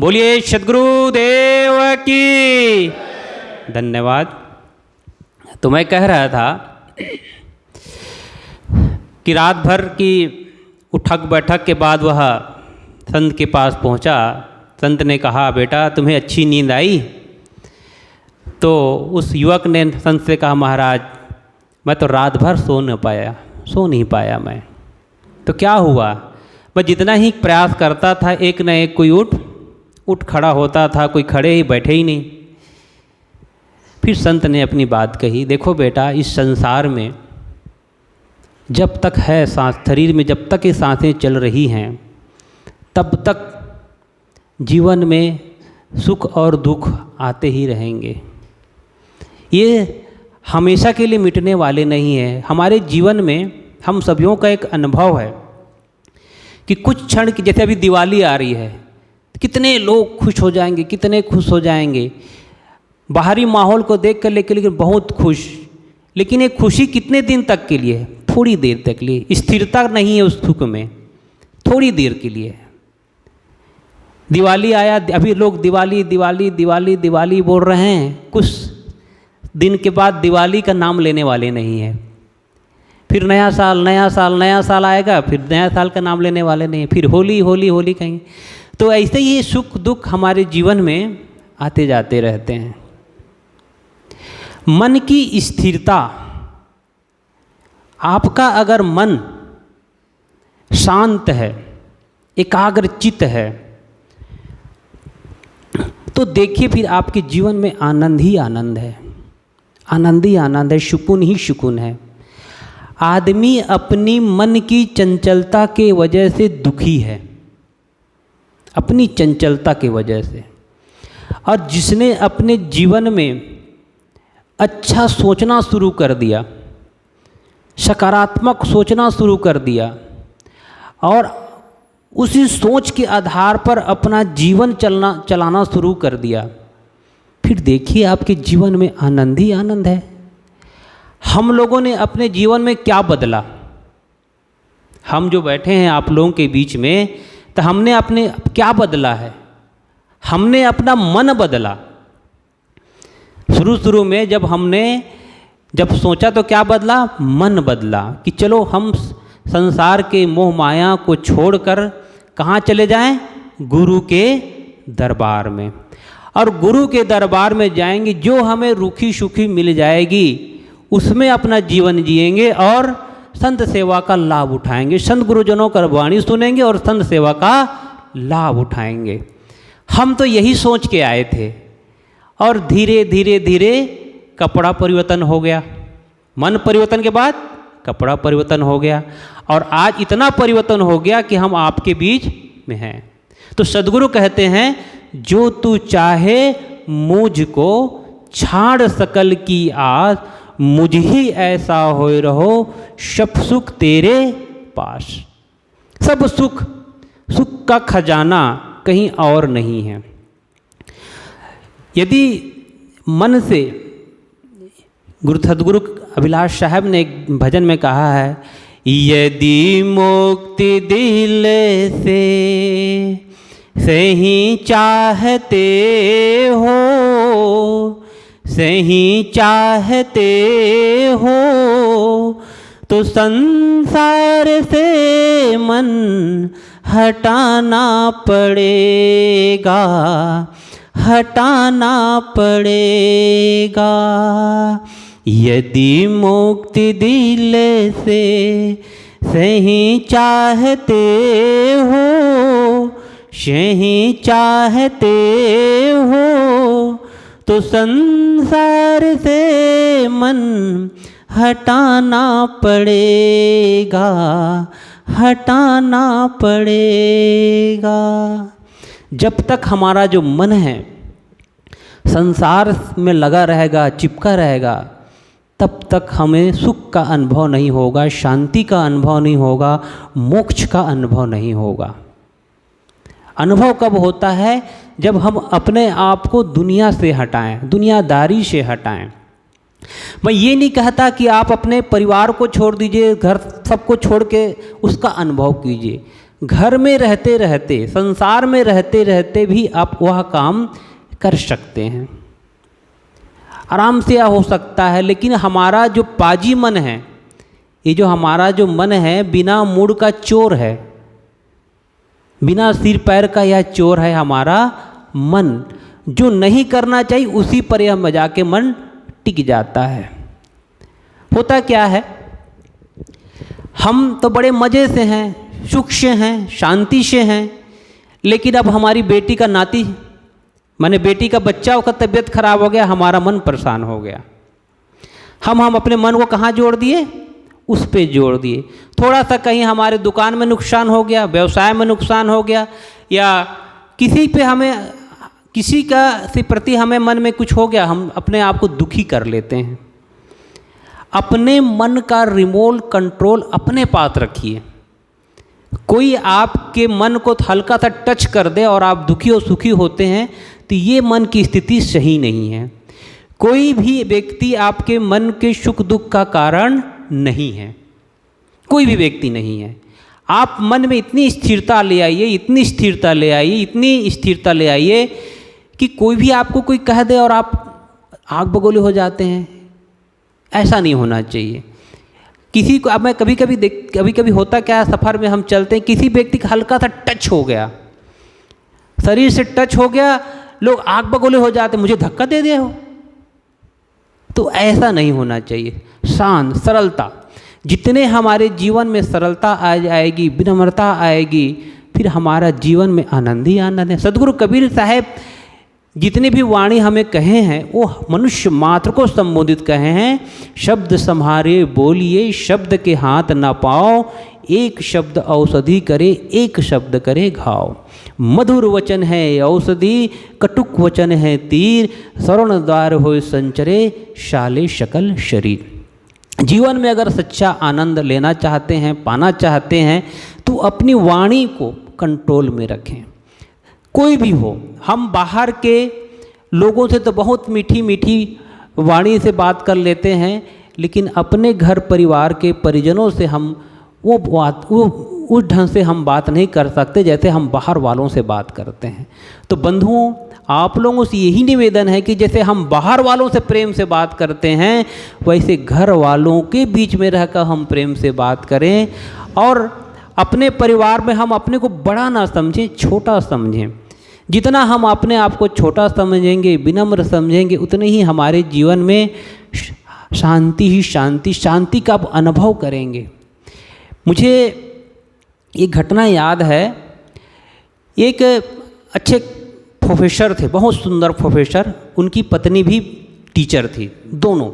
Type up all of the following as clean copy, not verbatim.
बोलिए सद्गुरु देव की धन्यवाद। तो मैं कह रहा था कि रात भर की उठक बैठक के बाद वह संत के पास पहुंचा। संत ने कहा, बेटा तुम्हें अच्छी नींद आई? तो उस युवक ने संत से कहा, महाराज मैं तो रात भर सो नहीं पाया मैं। तो क्या हुआ? मैं जितना ही प्रयास करता था एक न एक कोई उठ खड़ा होता था, कोई खड़े ही बैठे ही नहीं। फिर संत ने अपनी बात कही, देखो बेटा इस संसार में जब तक है सांस, शरीर में जब तक ये सांसें चल रही हैं तब तक जीवन में सुख और दुख आते ही रहेंगे। ये हमेशा के लिए मिटने वाले नहीं हैं। हमारे जीवन में हम सभी का एक अनुभव है कि कुछ क्षण की, जैसे अभी दिवाली आ रही है, कितने लोग खुश हो जाएंगे, कितने खुश हो जाएंगे बाहरी माहौल को देख कर, लेकिन बहुत खुश। लेकिन ये खुशी कितने दिन तक के लिए है? थोड़ी देर तक के लिए। स्थिरता नहीं है उस सुख में, थोड़ी देर के लिए। दिवाली आया, अभी लोग दिवाली दिवाली दिवाली दिवाली बोल रहे हैं, कुछ दिन के बाद दिवाली का नाम लेने वाले नहीं है। फिर नया साल नया साल नया साल आएगा, फिर नया साल का नाम लेने वाले नहीं है। फिर होली होली होली कहेंगे। तो ऐसे ही सुख दुख हमारे जीवन में आते जाते रहते हैं। मन की स्थिरता, आपका अगर मन शांत है, एकाग्रचित है, तो देखिए फिर आपके जीवन में आनंद ही आनंद है, आनंद ही आनंद है, सुकून ही सुकून है। आदमी अपनी मन की चंचलता के वजह से दुखी है, अपनी चंचलता के वजह से। और जिसने अपने जीवन में अच्छा सोचना शुरू कर दिया, सकारात्मक सोचना शुरू कर दिया और उसी सोच के आधार पर अपना जीवन चलाना शुरू कर दिया, फिर देखिए आपके जीवन में आनंद ही आनंद है। हम लोगों ने अपने जीवन में क्या बदला? हम जो बैठे हैं आप लोगों के बीच में, तो हमने अपने क्या बदला है? हमने अपना मन बदला। शुरू में जब सोचा तो क्या बदला? मन बदला कि चलो हम संसार के मोह माया को छोड़कर कहाँ चले जाएं? गुरु के दरबार में। और गुरु के दरबार में जाएंगे, जो हमें रूखी सूखी मिल जाएगी उसमें अपना जीवन जिएंगे और संत सेवा का लाभ उठाएंगे। संत गुरुजनों का वाणी सुनेंगे और संत सेवा का लाभ उठाएंगे। हम तो यही सोच के आए थे और धीरे धीरे धीरे कपड़ा परिवर्तन हो गया। मन परिवर्तन के बाद कपड़ा परिवर्तन हो गया और आज इतना परिवर्तन हो गया कि हम आपके बीच में हैं। तो सद्गुरु कहते हैं, जो तू चाहे मुझको छाड़ सकल की आस, मुझ ही ऐसा होए रहो सब सुख तेरे पास। सब सुख का खजाना कहीं और नहीं है। यदि मन से, सद्गुरु अभिलाष साहब ने एक भजन में कहा है, यदि मुक्ति दिल से सही चाहते हो, सही चाहते हो, तो संसार से मन हटाना पड़ेगा, हटाना पड़ेगा। यदि मुक्ति दिल से सही चाहते हो, सही चाहते हो, तो संसार से मन हटाना पड़ेगा, हटाना पड़ेगा। जब तक हमारा जो मन है संसार में लगा रहेगा, चिपका रहेगा, तब तक हमें सुख का अनुभव नहीं होगा, शांति का अनुभव नहीं होगा, मोक्ष का अनुभव नहीं होगा। अनुभव कब होता है? जब हम अपने आप को दुनिया से हटाएं, दुनियादारी से हटाएं। मैं ये नहीं कहता कि आप अपने परिवार को छोड़ दीजिए, घर सबको छोड़ के उसका अनुभव कीजिए। घर में रहते रहते, संसार में रहते रहते भी आप वह काम कर सकते हैं, आराम से हो सकता है। लेकिन हमारा जो पाजी मन है, ये जो हमारा जो मन है बिना मूड का चोर है, बिना सिर पैर का यह चोर है हमारा मन। जो नहीं करना चाहिए उसी पर यह मजा के मन टिक जाता है। होता क्या है, हम तो बड़े मज़े से हैं, सुख से हैं, शांति से हैं, लेकिन अब हमारी बेटी का नाती, माने बेटी का बच्चा का तबीयत खराब हो गया, हमारा मन परेशान हो गया। हम अपने मन को कहाँ जोड़ दिए, उस पे जोड़ दिए। थोड़ा सा कहीं हमारे दुकान में नुकसान हो गया, व्यवसाय में नुकसान हो गया, या किसी पे हमें, किसी का से प्रति हमें मन में कुछ हो गया, हम अपने आप को दुखी कर लेते हैं। अपने मन का रिमोट कंट्रोल अपने पास रखिए। कोई आपके मन को हल्का सा टच कर दे और आप दुखी और सुखी होते हैं, तो ये मन की स्थिति सही नहीं है। कोई भी व्यक्ति आपके मन के सुख दुख का कारण नहीं है, कोई भी व्यक्ति नहीं है। आप मन में इतनी स्थिरता ले आइए, इतनी स्थिरता ले आइए, इतनी स्थिरता ले आइए कि कोई भी आपको कोई कह दे और आप आग बगोले हो जाते हैं। ऐसा नहीं होना चाहिए। किसी को, अब मैं कभी कभी होता क्या है, सफ़र में हम चलते हैं, किसी व्यक्ति का हल्का सा टच हो गया, शरीर से टच हो गया, लोग आग बगोले हो जाते, मुझे धक्का दे दिया हो। तो ऐसा नहीं होना चाहिए। शांत, सरलता, जितने हमारे जीवन में सरलता आ जाएगी, विनम्रता आएगी, फिर हमारा जीवन में आनंद ही आनंद है। सदगुरु कबीर साहब जितने भी वाणी हमें कहे हैं वो मनुष्य मात्र को संबोधित कहे हैं। शब्द सम्हारे बोलिए, शब्द के हाथ न पाओ, एक शब्द औषधि करे, एक शब्द करे घाव। मधुर वचन है औषधि, कटुक वचन है तीर, शरण द्वार होय संचरे, शाले शकल शरीर। जीवन में अगर सच्चा आनंद लेना चाहते हैं, पाना चाहते हैं, तो अपनी वाणी को कंट्रोल में रखें। कोई भी हो, हम बाहर के लोगों से तो बहुत मीठी मीठी वाणी से बात कर लेते हैं, लेकिन अपने घर परिवार के परिजनों से हम वो उस ढंग से हम बात नहीं कर सकते जैसे हम बाहर वालों से बात करते हैं। तो बंधुओं, आप लोगों से यही निवेदन है कि जैसे हम बाहर वालों से प्रेम से बात करते हैं, वैसे घर वालों के बीच में रहकर हम प्रेम से बात करें, और अपने परिवार में हम अपने को बड़ा ना समझें, छोटा समझें। जितना हम अपने आप को छोटा समझेंगे, विनम्र समझेंगे, उतने ही हमारे जीवन में शांति ही शांति का आप अनुभव करेंगे। मुझे एक घटना याद है। एक अच्छे प्रोफेसर थे, बहुत सुंदर प्रोफेसर, उनकी पत्नी भी टीचर थी, दोनों।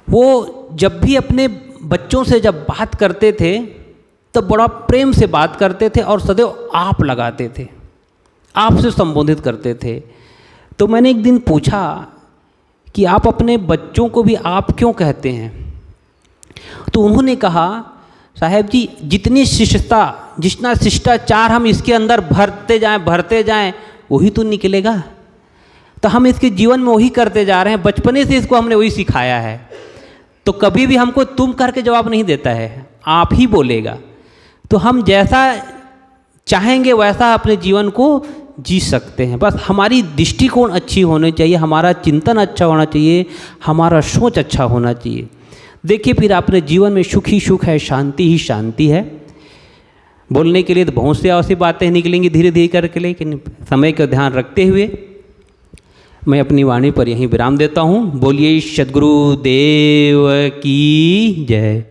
वो जब भी अपने बच्चों से जब बात करते थे तो बड़ा प्रेम से बात करते थे और सदैव आप लगाते थे, आपसे संबोधित करते थे। तो मैंने एक दिन पूछा कि आप अपने बच्चों को भी आप क्यों कहते हैं? तो उन्होंने कहा, साहब जी, जितनी शिष्टता, जितना शिष्टाचार हम इसके अंदर भरते जाएं वही तो निकलेगा। तो हम इसके जीवन में वही करते जा रहे हैं, बचपने से इसको हमने वही सिखाया है। तो कभी भी हमको तुम करके जवाब नहीं देता है, आप ही बोलेगा। तो हम जैसा चाहेंगे वैसा अपने जीवन को जी सकते हैं। बस हमारी दृष्टिकोण अच्छी होनी चाहिए, हमारा चिंतन अच्छा होना चाहिए, हमारा सोच अच्छा होना चाहिए। देखिए, फिर अपने जीवन में सुख ही सुख है, शांति ही शांति है। बोलने के लिए तो बहुत सी ऐसी बातें निकलेंगी धीरे धीरे करके, लेकिन समय का ध्यान रखते हुए मैं अपनी वाणी पर यहीं विराम देता हूँ। बोलिए सद्गुरु देव की जय।